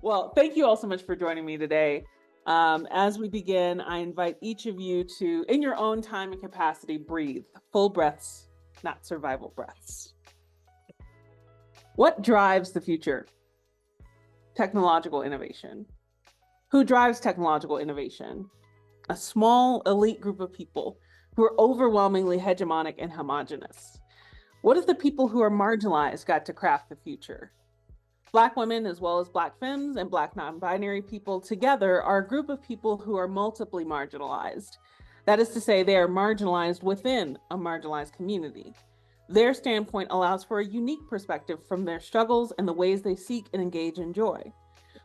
Well, thank you all so much for joining me today. As we begin, I invite each of you to, in your own time and capacity, breathe full breaths, not survival breaths. What drives the future? Technological innovation. Who drives technological innovation? A small elite group of people who are overwhelmingly hegemonic and homogenous. What if the people who are marginalized got to craft the future? Black women, as well as Black femmes and Black non-binary people together, are a group of people who are multiply marginalized. That is to say, they are marginalized within a marginalized community. Their standpoint allows for a unique perspective from their struggles and the ways they seek and engage in joy.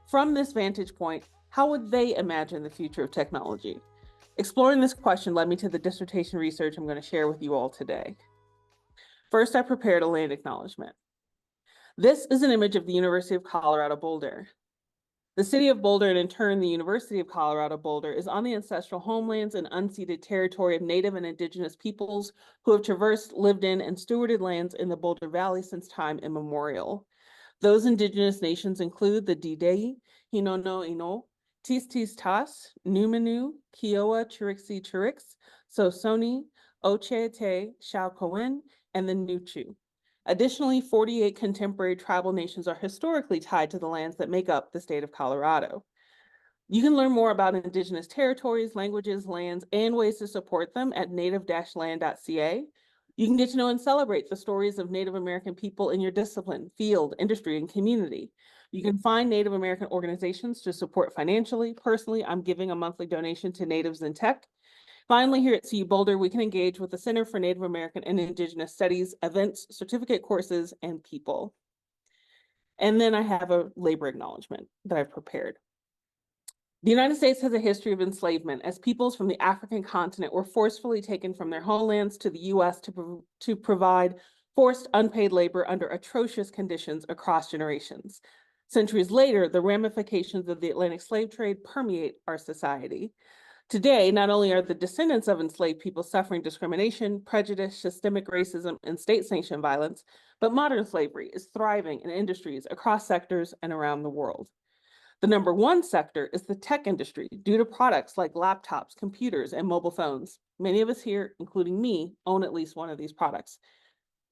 From this vantage point, how would they imagine the future of technology? Exploring this question led me to the dissertation research I'm going to share with you all today. First, I prepared a land acknowledgement. This is an image of the University of Colorado Boulder. The city of Boulder, and in turn, the University of Colorado Boulder, is on the ancestral homelands and unceded territory of Native and Indigenous peoples who have traversed, lived in, and stewarded lands in the Boulder Valley since time immemorial. Those Indigenous nations include the Didei, Hinono Ino, Tis Tis Tas, Numenu, Kiowa Chirixi Chirix, Sosoni, Ocheate, Shaukoen, and the Nuchu. Additionally, 48 contemporary tribal nations are historically tied to the lands that make up the state of Colorado. You can learn more about Indigenous territories, languages, lands, and ways to support them at native-land.ca. You can get to know and celebrate the stories of Native American people in your discipline, field, industry, and community. You can find Native American organizations to support financially. Personally, I'm giving a monthly donation to Natives in Tech. Finally, here at CU Boulder, we can engage with the Center for Native American and Indigenous Studies, events, certificate courses, and people. And then I have a labor acknowledgement that I've prepared. The United States has a history of enslavement as peoples from the African continent were forcefully taken from their homelands to the US to provide forced unpaid labor under atrocious conditions across generations. Centuries later, the ramifications of the Atlantic slave trade permeate our society. Today, not only are the descendants of enslaved people suffering discrimination, prejudice, systemic racism, and state-sanctioned violence, but modern slavery is thriving in industries across sectors and around the world. The number one sector is the tech industry due to products like laptops, computers, and mobile phones. Many of us here, including me, own at least one of these products.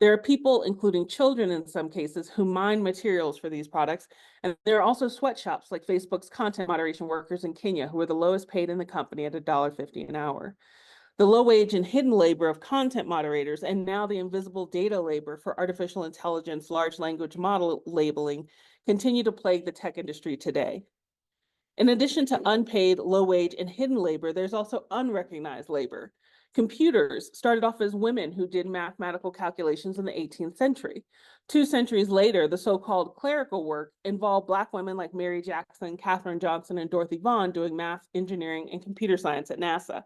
There are people, including children in some cases, who mine materials for these products. And there are also sweatshops like Facebook's content moderation workers in Kenya who are the lowest paid in the company at $1.50 an hour. The low wage and hidden labor of content moderators, and now the invisible data labor for artificial intelligence, large language model labeling, continue to plague the tech industry today. In addition to unpaid, low wage, and hidden labor, there's also unrecognized labor. Computers started off as women who did mathematical calculations in the 18th century. 2 centuries later, the so-called clerical work involved Black women like Mary Jackson, Katherine Johnson, and Dorothy Vaughan doing math, engineering, and computer science at NASA.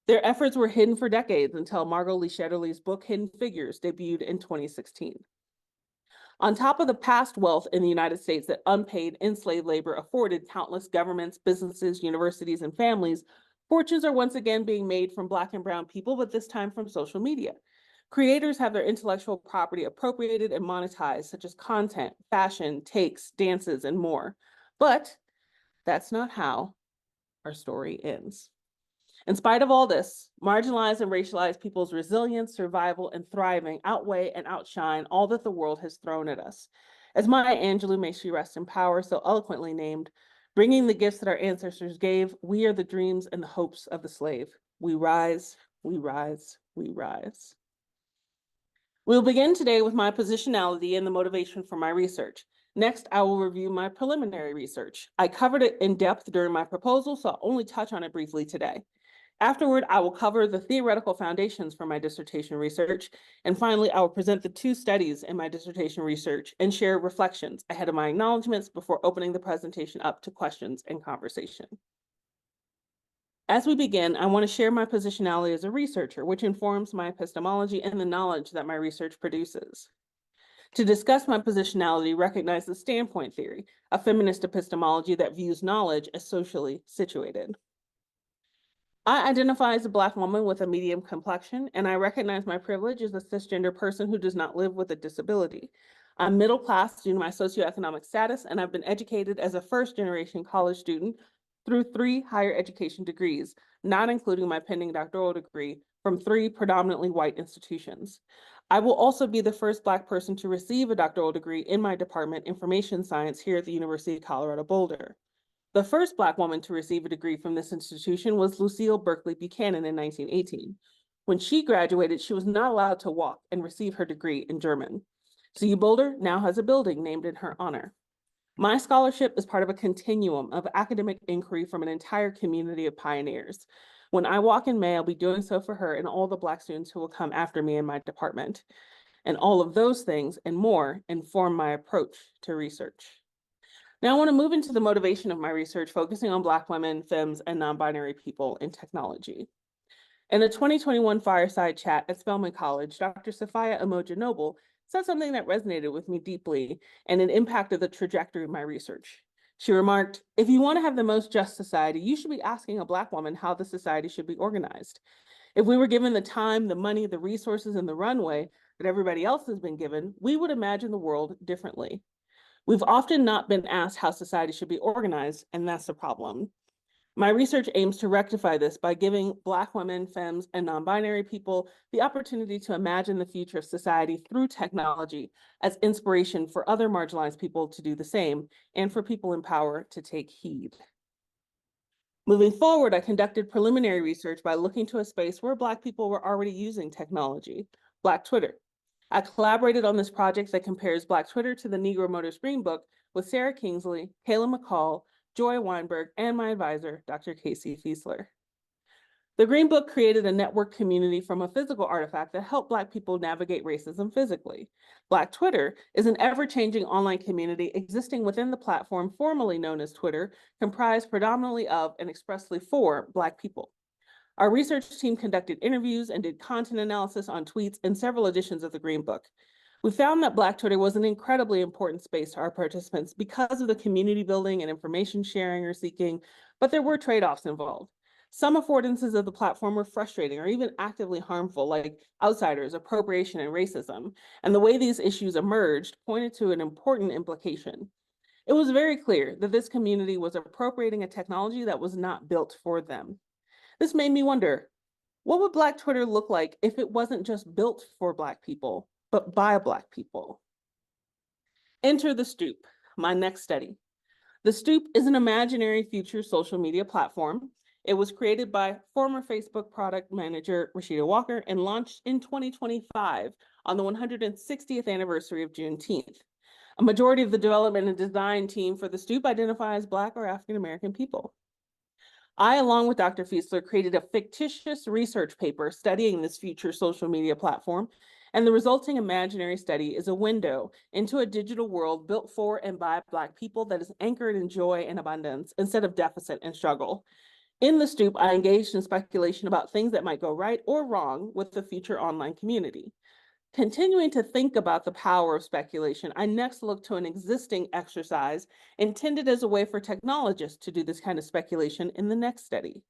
Their efforts were hidden for decades until Margot Lee Shetterly's book, Hidden Figures, debuted in 2016. On top of the past wealth in the United States that unpaid enslaved labor afforded countless governments, businesses, universities, and families, fortunes are once again being made from Black and brown people, but this time from social media. Creators have their intellectual property appropriated and monetized, such as content, fashion, takes, dances, and more. But that's not how our story ends. In spite of all this, marginalized and racialized people's resilience, survival, and thriving outweigh and outshine all that the world has thrown at us. As Maya Angelou, may she rest in power, so eloquently named, bringing the gifts that our ancestors gave, we are the dreams and the hopes of the slave. We rise, we rise, we rise. We'll begin today with my positionality and the motivation for my research. Next, I will review my preliminary research. I covered it in depth during my proposal, so I'll only touch on it briefly today. Afterward, I will cover the theoretical foundations for my dissertation research. And finally, I will present the 2 studies in my dissertation research and share reflections ahead of my acknowledgements before opening the presentation up to questions and conversation. As we begin, I want to share my positionality as a researcher, which informs my epistemology and the knowledge that my research produces. To discuss my positionality, recognize the standpoint theory, a feminist epistemology that views knowledge as socially situated. I identify as a Black woman with a medium complexion, and I recognize my privilege as a cisgender person who does not live with a disability. I'm middle class due to my socioeconomic status, and I've been educated as a first-generation college student through 3 higher education degrees, not including my pending doctoral degree from 3 predominantly white institutions. I will also be the first Black person to receive a doctoral degree in my department, Information Science, here at the University of Colorado Boulder. The first Black woman to receive a degree from this institution was Lucille Berkeley Buchanan in 1918. When she graduated, she was not allowed to walk and receive her degree in German. CU Boulder now has a building named in her honor. My scholarship is part of a continuum of academic inquiry from an entire community of pioneers. When I walk in May, I'll be doing so for her and all the Black students who will come after me in my department. And all of those things and more inform my approach to research. Now I want to move into the motivation of my research, focusing on Black women, femmes, and non-binary people in technology. In a 2021 fireside chat at Spelman College, Dr. Sophia Emoja Noble said something that resonated with me deeply and it impacted the trajectory of my research. She remarked, "If you want to have the most just society, you should be asking a Black woman how the society should be organized. If we were given the time, the money, the resources, and the runway that everybody else has been given, we would imagine the world differently. We've often not been asked how society should be organized, and that's the problem. My research aims to rectify this by giving Black women, femmes, and non-binary people the opportunity to imagine the future of society through technology as inspiration for other marginalized people to do the same, and for people in power to take heed." Moving forward, I conducted preliminary research by looking to a space where Black people were already using technology, Black Twitter. I collaborated on this project that compares Black Twitter to the Negro Motors Green Book with Sarah Kingsley, Kayla McCall, Joy Weinberg, and my advisor, Dr. Casey Fiesler. The Green Book created a network community from a physical artifact that helped Black people navigate racism physically. Black Twitter is an ever-changing online community existing within the platform formerly known as Twitter, comprised predominantly of and expressly for Black people. Our research team conducted interviews and did content analysis on tweets in several editions of the Green Book. We found that Black Twitter was an incredibly important space to our participants because of the community building and information sharing or seeking, but there were trade-offs involved. Some affordances of the platform were frustrating or even actively harmful, like outsiders, appropriation, and racism. And the way these issues emerged pointed to an important implication. It was very clear that this community was appropriating a technology that was not built for them. This made me wonder, what would Black Twitter look like if it wasn't just built for Black people, but by Black people? Enter The Stoop, my next study. The Stoop is an imaginary future social media platform. It was created by former Facebook product manager Rashida Walker and launched in 2025 on the 160th anniversary of Juneteenth. A majority of the development and design team for The Stoop identify as Black or African American people. I, along with Dr. Fiesler, created a fictitious research paper studying this future social media platform, and the resulting imaginary study is a window into a digital world built for and by Black people that is anchored in joy and abundance instead of deficit and struggle. In The Stoop, I engaged in speculation about things that might go right or wrong with the future online community. Continuing to think about the power of speculation, I next looked to an existing exercise intended as a way for technologists to do this kind of speculation in the next study.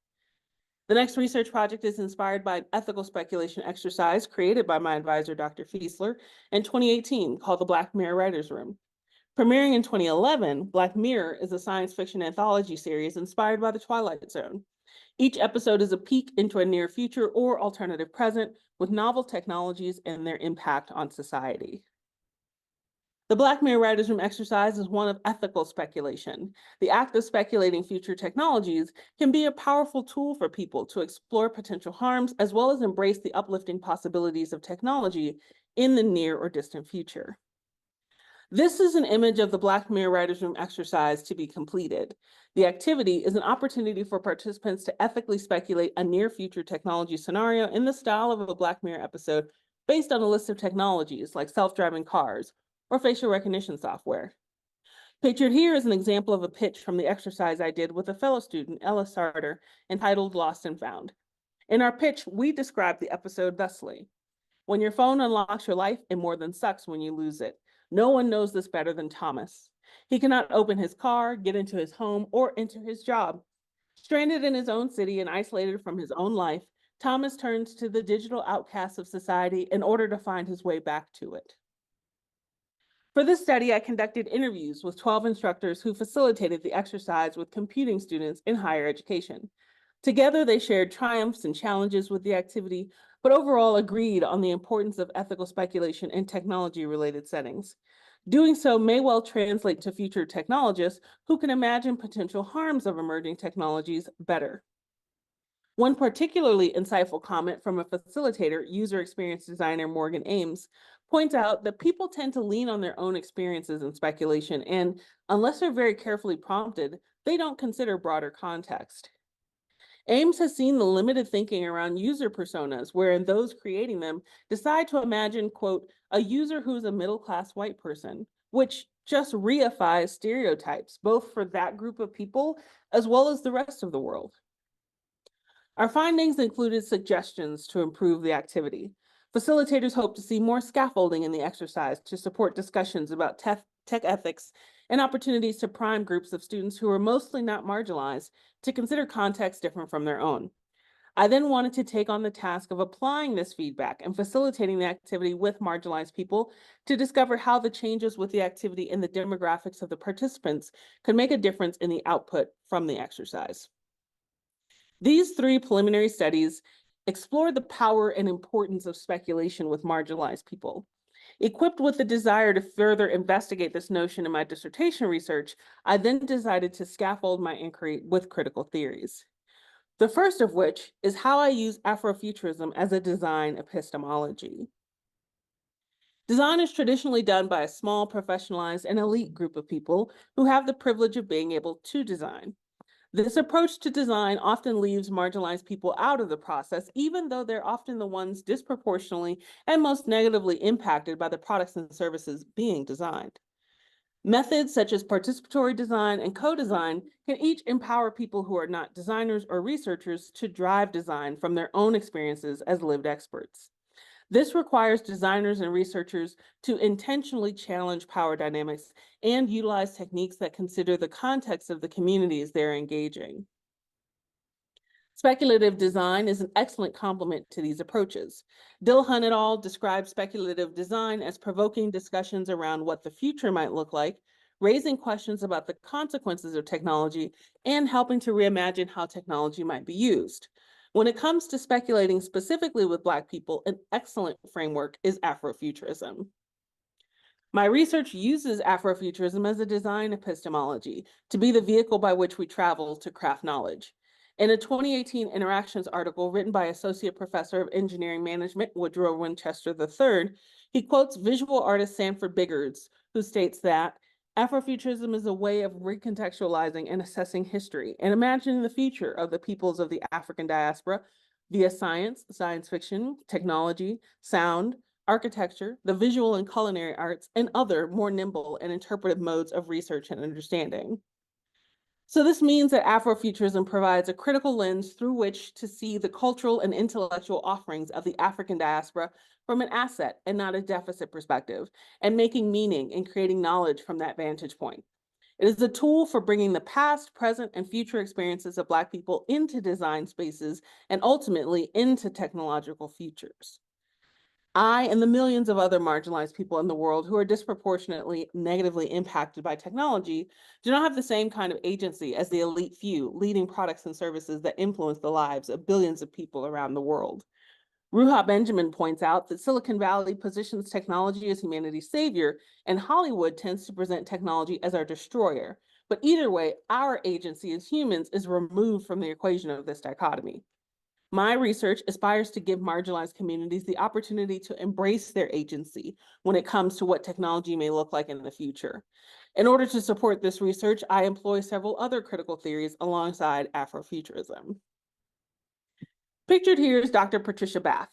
The next research project is inspired by an ethical speculation exercise created by my advisor, Dr. Fiesler, in 2018 called the Black Mirror Writers' Room. Premiering in 2011, Black Mirror is a science fiction anthology series inspired by the Twilight Zone. Each episode is a peek into a near future or alternative present with novel technologies and their impact on society. The Black Mirror Writers' Room exercise is one of ethical speculation. The act of speculating future technologies can be a powerful tool for people to explore potential harms as well as embrace the uplifting possibilities of technology in the near or distant future. This is an image of the Black Mirror Writers' Room exercise to be completed. The activity is an opportunity for participants to ethically speculate a near future technology scenario in the style of a Black Mirror episode based on a list of technologies like self-driving cars or facial recognition software. Pictured here is an example of a pitch from the exercise I did with a fellow student, Ella Sarter, entitled Lost and Found. In our pitch, we described the episode thusly: when your phone unlocks your life, it more than sucks when you lose it. No one knows this better than Thomas. He cannot open his car, get into his home, or enter his job. Stranded in his own city and isolated from his own life, Thomas turns to the digital outcasts of society in order to find his way back to it. For this study, I conducted interviews with 12 instructors who facilitated the exercise with computing students in higher education. Together, they shared triumphs and challenges with the activity, but overall agreed on the importance of ethical speculation in technology-related settings. Doing so may well translate to future technologists who can imagine potential harms of emerging technologies better. One particularly insightful comment from a facilitator, user experience designer Morgan Ames, points out that people tend to lean on their own experiences in speculation, and unless they're very carefully prompted, they don't consider broader context. Ames has seen the limited thinking around user personas, wherein those creating them decide to imagine, quote, a user who's a middle-class white person, which just reifies stereotypes, both for that group of people as well as the rest of the world. Our findings included suggestions to improve the activity. Facilitators hope to see more scaffolding in the exercise to support discussions about tech ethics and opportunities to prime groups of students who are mostly not marginalized to consider contexts different from their own. I then wanted to take on the task of applying this feedback and facilitating the activity with marginalized people to discover how the changes with the activity and the demographics of the participants could make a difference in the output from the exercise. These 3 preliminary studies explored the power and importance of speculation with marginalized people. Equipped with the desire to further investigate this notion in my dissertation research, I then decided to scaffold my inquiry with critical theories. The first of which is how I use Afrofuturism as a design epistemology. Design is traditionally done by a small, professionalized, and elite group of people who have the privilege of being able to design. This approach to design often leaves marginalized people out of the process, even though they're often the ones disproportionately and most negatively impacted by the products and services being designed. Methods such as participatory design and co-design can each empower people who are not designers or researchers to drive design from their own experiences as lived experts. This requires designers and researchers to intentionally challenge power dynamics and utilize techniques that consider the context of the communities they're engaging. Speculative design is an excellent complement to these approaches. Dilhan et al. Describes speculative design as provoking discussions around what the future might look like, raising questions about the consequences of technology, and helping to reimagine how technology might be used. When it comes to speculating specifically with Black people, an excellent framework is Afrofuturism. My research uses Afrofuturism as a design epistemology to be the vehicle by which we travel to craft knowledge. In a 2018 Interactions article written by Associate Professor of Engineering Management Woodrow Winchester III, he quotes visual artist Sanford Biggards, who states that Afrofuturism is a way of recontextualizing and assessing history and imagining the future of the peoples of the African diaspora via science, science fiction, technology, sound, architecture, the visual and culinary arts, and other more nimble and interpretive modes of research and understanding. So this means that Afrofuturism provides a critical lens through which to see the cultural and intellectual offerings of the African diaspora from an asset and not a deficit perspective, and making meaning and creating knowledge from that vantage point. It is a tool for bringing the past, present, and future experiences of Black people into design spaces and ultimately into technological futures. I and the millions of other marginalized people in the world who are disproportionately negatively impacted by technology do not have the same kind of agency as the elite few leading products and services that influence the lives of billions of people around the world. Ruha Benjamin points out that Silicon Valley positions technology as humanity's savior, and Hollywood tends to present technology as our destroyer. But either way, our agency as humans is removed from the equation of this dichotomy. My research aspires to give marginalized communities the opportunity to embrace their agency when it comes to what technology may look like in the future. In order to support this research, I employ several other critical theories alongside Afrofuturism. Pictured here is Dr. Patricia Bath,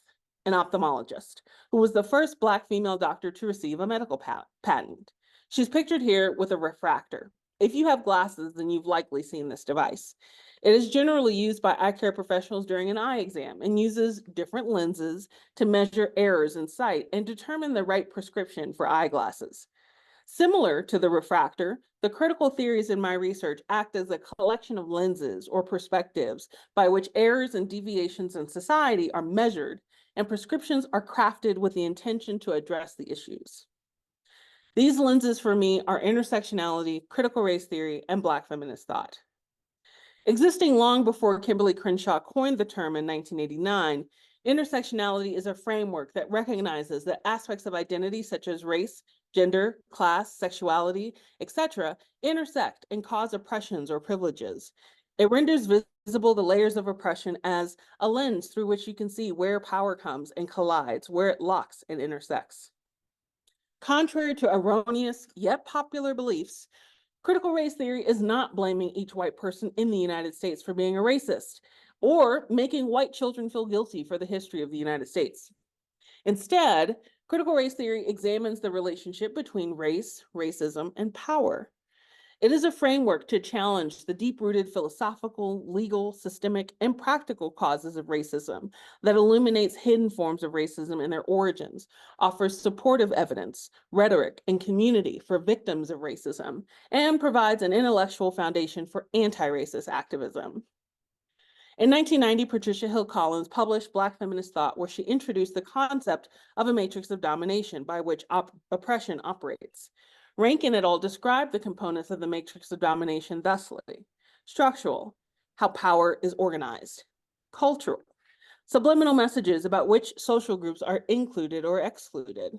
an ophthalmologist, who was the first Black female doctor to receive a medical patent. She's pictured here with a refractor. If you have glasses, then you've likely seen this device. It is generally used by eye care professionals during an eye exam and uses different lenses to measure errors in sight and determine the right prescription for eyeglasses. Similar to the refractor, the critical theories in my research act as a collection of lenses or perspectives by which errors and deviations in society are measured and prescriptions are crafted with the intention to address the issues. These lenses for me are intersectionality, critical race theory, and Black feminist thought. Existing long before Kimberly Crenshaw coined the term in 1989, intersectionality is a framework that recognizes that aspects of identity such as race, gender, class, sexuality, etc., intersect and cause oppressions or privileges. It renders visible the layers of oppression as a lens through which you can see where power comes and collides, where it locks and intersects. Contrary to erroneous yet popular beliefs, critical race theory is not blaming each white person in the United States for being a racist or making white children feel guilty for the history of the United States. Instead, critical race theory examines the relationship between race, racism, and power. It is a framework to challenge the deep-rooted philosophical, legal, systemic, and practical causes of racism that illuminates hidden forms of racism and their origins, offers supportive evidence, rhetoric, and community for victims of racism, and provides an intellectual foundation for anti-racist activism. In 1990, Patricia Hill Collins published Black Feminist Thought, where she introduced the concept of a matrix of domination by which oppression operates. Rankin et al. Described the components of the matrix of domination thusly: structural, how power is organized; cultural, subliminal messages about which social groups are included or excluded;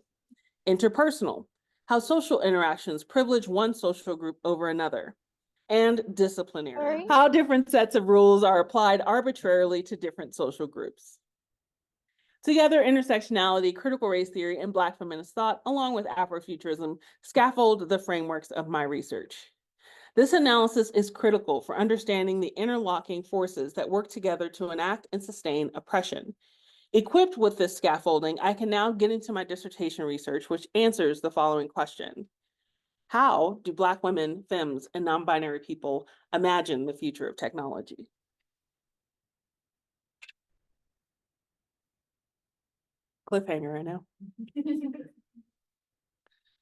interpersonal, how social interactions privilege one social group over another; and disciplinary, how different sets of rules are applied arbitrarily to different social groups. Together, intersectionality, critical race theory, and Black feminist thought, along with Afrofuturism, scaffold the frameworks of my research. This analysis is critical for understanding the interlocking forces that work together to enact and sustain oppression. Equipped with this scaffolding, I can now get into my dissertation research, which answers the following question: how do Black women, femmes, and non-binary people imagine the future of technology? Cliffhanger right now.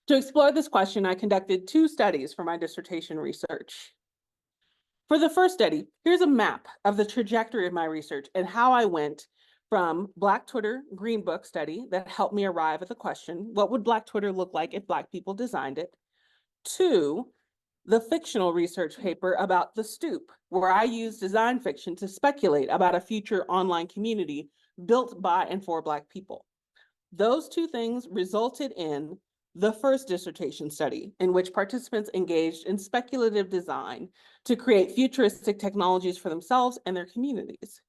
To explore this question, I conducted 2 studies for my dissertation research. For the first study, here's a map of the trajectory of my research and how I went from Black Twitter Green Book study that helped me arrive at the question, what would Black Twitter look like if Black people designed it, to the fictional research paper about The Stoop, where I used design fiction to speculate about a future online community built by and for Black people. Those 2 things resulted in the first dissertation study, in which participants engaged in speculative design to create futuristic technologies for themselves and their communities.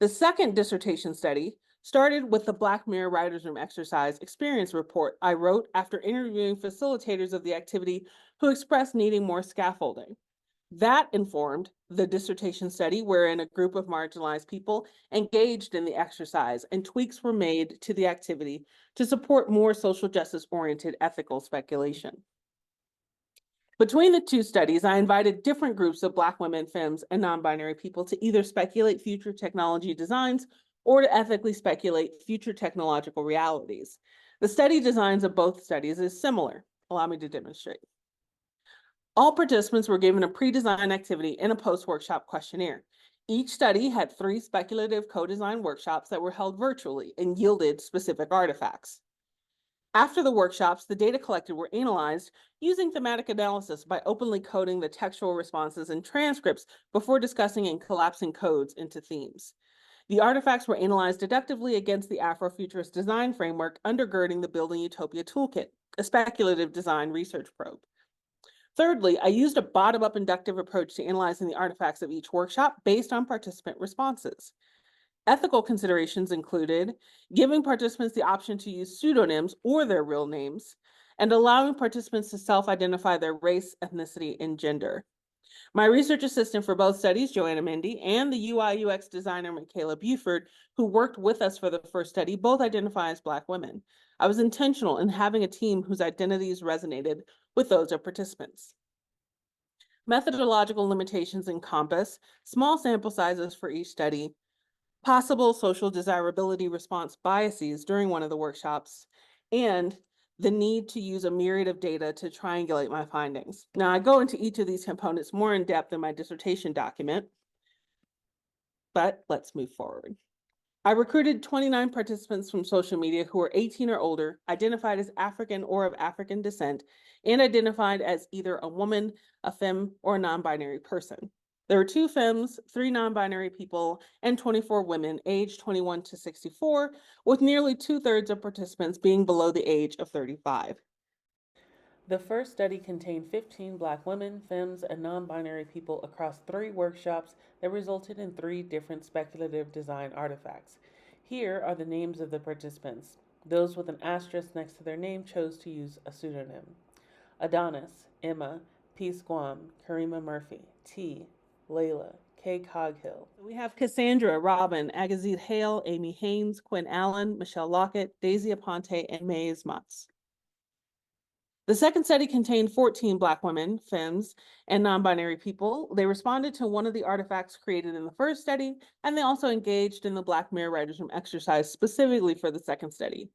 The second dissertation study started with the Black Mirror Writers' Room exercise experience report I wrote after interviewing facilitators of the activity who expressed needing more scaffolding. That informed the dissertation study, wherein a group of marginalized people engaged in the exercise and tweaks were made to the activity to support more social justice-oriented ethical speculation. Between the 2 studies, I invited different groups of Black women, femmes, and non-binary people to either speculate future technology designs or to ethically speculate future technological realities. The study designs of both studies is similar. Allow me to demonstrate. All participants were given a pre-designed activity and a post-workshop questionnaire. Each study had 3 speculative co-design workshops that were held virtually and yielded specific artifacts. After the workshops, the data collected were analyzed using thematic analysis by openly coding the textual responses and transcripts before discussing and collapsing codes into themes. The artifacts were analyzed deductively against the Afrofuturist design framework undergirding the Building Utopia Toolkit, a speculative design research probe. Thirdly, I used a bottom-up inductive approach to analyzing the artifacts of each workshop based on participant responses. Ethical considerations included giving participants the option to use pseudonyms or their real names, and allowing participants to self-identify their race, ethnicity, and gender. My research assistant for both studies, Joanna Mendy, and the UI UX designer, Michaela Buford, who worked with us for the first study, both identify as Black women. I was intentional in having a team whose identities resonated with those of participants. Methodological limitations encompass small sample sizes for each study, possible social desirability response biases during one of the workshops, and the need to use a myriad of data to triangulate my findings. Now, I go into each of these components more in depth in my dissertation document, but let's move forward. I recruited 29 participants from social media who were 18 or older, identified as African or of African descent, and identified as either a woman, a femme, or a non-binary person. There were 2 femmes, 3 non-binary people, and 24 women aged 21 to 64, with nearly 2/3 of participants being below the age of 35. The first study contained 15 Black women, femmes, and non-binary people across 3 workshops that resulted in 3 different speculative design artifacts. Here are the names of the participants. Those with an asterisk next to their name chose to use a pseudonym. Adonis, Emma, Peace Guam, Karima Murphy, T, Layla, Kay Coghill. We have Cassandra, Robin, Agazid Hale, Amy Haynes, Quinn Allen, Michelle Lockett, Daisy Aponte, and Mays Mutz. The second study contained 14 Black women, femmes, and non-binary people. They responded to one of the artifacts created in the first study, and they also engaged in the Black Mirror Regime exercise specifically for the second study.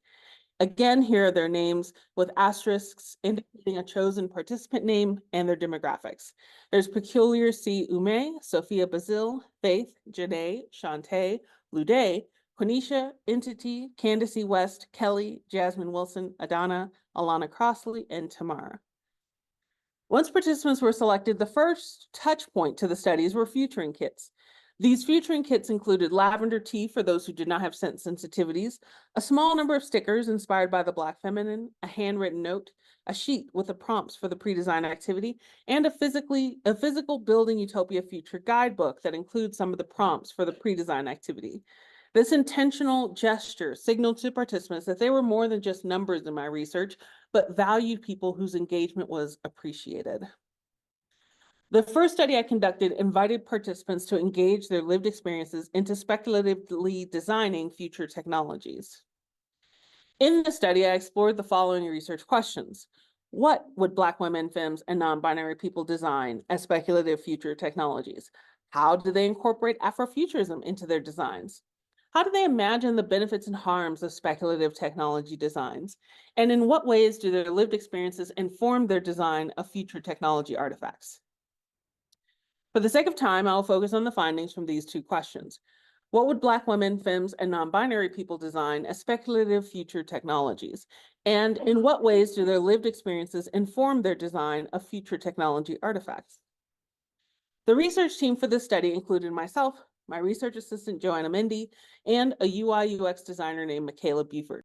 Again, here are their names with asterisks indicating a chosen participant name and their demographics. There's Peculiar C. Ume, Sophia Bazil, Faith, Janae, Shantae, Luday, Quenisha, Entity, Candace West, Kelly, Jasmine Wilson, Adana, Alana Crossley, and Tamara. Once participants were selected, the first touch point to the studies were featuring kits. These featuring kits included lavender tea for those who did not have scent sensitivities, a small number of stickers inspired by the Black feminine, a handwritten note, a sheet with the prompts for the pre-design activity, and a physical Building Utopia Future guidebook that includes some of the prompts for the pre-design activity. This intentional gesture signaled to participants that they were more than just numbers in my research, but valued people whose engagement was appreciated. The first study I conducted invited participants to engage their lived experiences into speculatively designing future technologies. In the study, I explored the following research questions. What would Black women, femmes, and non-binary people design as speculative future technologies? How do they incorporate Afrofuturism into their designs? How do they imagine the benefits and harms of speculative technology designs? And in what ways do their lived experiences inform their design of future technology artifacts? For the sake of time, I'll focus on the findings from these 2 questions. What would Black women, femmes, and non-binary people design as speculative future technologies? And in what ways do their lived experiences inform their design of future technology artifacts? The research team for this study included myself, my research assistant, Joanna Mendy, and a UI UX designer named Michaela Buford.